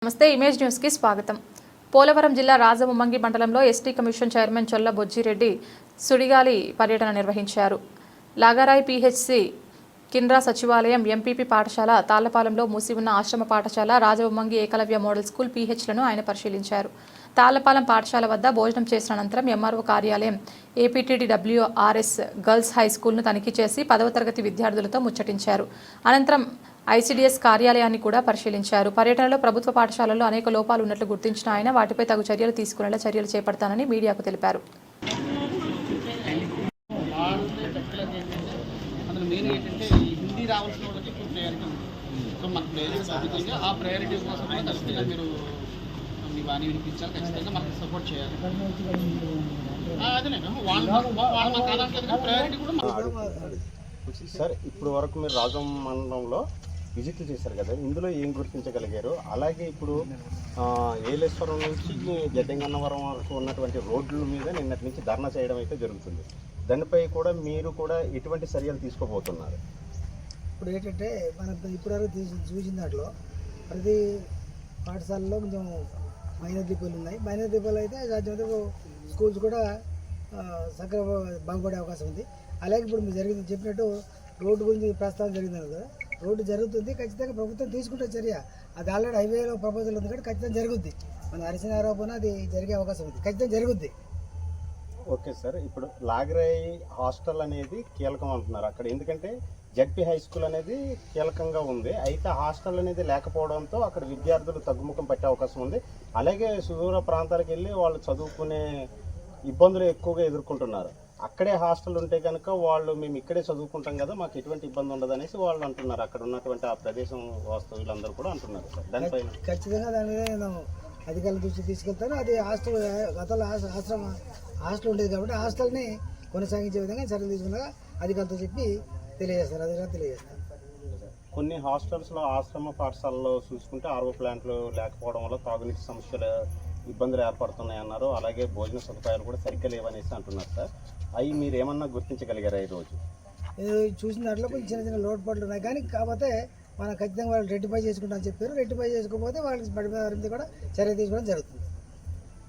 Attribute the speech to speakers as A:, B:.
A: నమస్తే image news కి స్వాగతం. పోలవరం జిల్లా రాజముమ్మంగి మండలంలో ఎస్టీ కమిషన్ చైర్మన్ చొల్ల బొజ్జిరెడ్డి సుడిగాలి పర్యటన నిర్వహించారు. లాగారాయ్ పిహెచ్సి కింద్రా సచివాలయం, ఎంపీపీ పాఠశాల, తాళ్లపాలెంలో మూసి ఉన్న ఆశ్రమ పాఠశాల, రాజముమ్మంగి ఏకలవ్య మోడల్ స్కూల్ పిహెచ్లను ఆయన పరిశీలించారు. తాళ్లపాలెం పాఠశాల వద్ద భోజనం చేసిన అనంతరం ఎంఆర్ఓ కార్యాలయం, ఏపీటీడీడబ్ల్యూఆర్ఎస్ గర్ల్స్ హై స్కూల్ను తనిఖీ చేసి 10వ తరగతి విద్యార్థులతో ముచ్చటించారు. అనంతరం ఐసీడీఎస్ కార్యాలయాన్ని కూడా పరిశీలించారు. పర్యటనలో ప్రభుత్వ పాఠశాలల్లో అనేక లోపాలు ఉన్నట్లు గుర్తించిన ఆయన వాటిపై తగు చర్యలు తీసుకునేలా చర్యలు చేపడతానని మీడియాకు తెలిపారు.
B: సార్, ఇప్పుడు వరకు మీరు రాజం మండలంలో విజిట్లు చేశారు కదా, ఇందులో ఏం గుర్తించగలిగారు? అలాగే ఇప్పుడు ఏలేశ్వరం నుంచి గడ్డెంగన్నవరం వరకు ఉన్నటువంటి రోడ్ల మీద నిన్నటి నుంచి ధర్నా చేయడం అయితే జరుగుతుంది. దానిపై కూడా మీరు కూడా ఎటువంటి చర్యలు తీసుకోబోతున్నారు?
C: ఇప్పుడు ఏంటంటే మనం ఇప్పటివరకు చూసిన దాంట్లో ప్రతి పాఠశాలలో కొంచెం మైనర్ దీపాలు ఉన్నాయి. మైనర్ దీపాలు అయితే సాధ్యమైతే స్కూల్స్ కూడా చక్కగా బాగుపడే అవకాశం ఉంది. అలాగే ఇప్పుడు మీరు జరిగింది చెప్పినట్టు రోడ్డు గురించి ప్రస్తావన జరిగింది కదా, రోడ్డు జరుగుతుంది, ఖచ్చితంగా ప్రభుత్వం తీసుకుంటే చర్య. అది ఆల్రెడీ హైవేలో ప్రపోజల్ ఉంది కాబట్టి ఖచ్చితంగా జరుగుద్ది. మన అరిసిన ఆరోపణ అది జరిగే అవకాశం ఉంది, ఖచ్చితంగా జరుగుద్ది.
B: ఓకే సార్, ఇప్పుడు లాగరాయి హాస్టల్ అనేది కీలకం అంటున్నారు అక్కడ, ఎందుకంటే జడ్పీ హై స్కూల్ అనేది కీలకంగా ఉంది. అయితే హాస్టల్ అనేది లేకపోవడంతో అక్కడ విద్యార్థులు తగ్గుముఖం పట్టే అవకాశం ఉంది. అలాగే సుదూర ప్రాంతాలకు వెళ్ళి వాళ్ళు చదువుకునే ఇబ్బందులు ఎక్కువగా ఎదుర్కొంటున్నారు. అక్కడే హాస్టల్ ఉంటే కనుక వాళ్ళు మేము ఇక్కడే చదువుకుంటాం కదా, మాకు ఎటువంటి ఇబ్బంది ఉండదు అనేసి వాళ్ళు అంటున్నారు. అక్కడ ఉన్నటువంటి ఆ ప్రదేశం వాస్తవులందరూ కూడా అంటున్నారు సార్. దానిపైన
C: ఖచ్చితంగా దాని మీద నేను అధికారుల దృష్టి తీసుకెళ్తాను. అది హాస్టల్ గతంలో హాస్టల్ ఉండేది కాబట్టి హాస్టల్ని కొనసాగించే విధంగా చర్యలు తీసుకున్నాక అధికారులతో చెప్పి తెలియజేస్తారు. అధికారులు తెలియజేస్తారు.
B: కొన్ని హాస్టల్స్లో ఆశ్రమ పాఠశాలలో చూసుకుంటే ఆర్ఓ ప్లాంట్లు లేకపోవడం వల్ల తాగునీటి సమస్యలు ఇబ్బందులు ఏర్పడుతున్నాయి అన్నారు. అలాగే భోజన సదుపాయాలు కూడా సరిగ్గా లేవనేసి అంటున్నారు సార్. అవి మీరు ఏమన్నా గుర్తించగలిగారా ఈరోజు?
C: చూసిన దాంట్లో కొంచెం చిన్న చిన్న లోటుపాట్లు ఉన్నాయి, కానీ కాకపోతే మనం ఖచ్చితంగా వాళ్ళు రెక్టిఫై చేసుకుంటామని చెప్పారు. రెక్టిఫై చేసుకోకపోతే వాళ్ళకి పడి కూడా చర్య తీసుకోవడం జరుగుతుంది.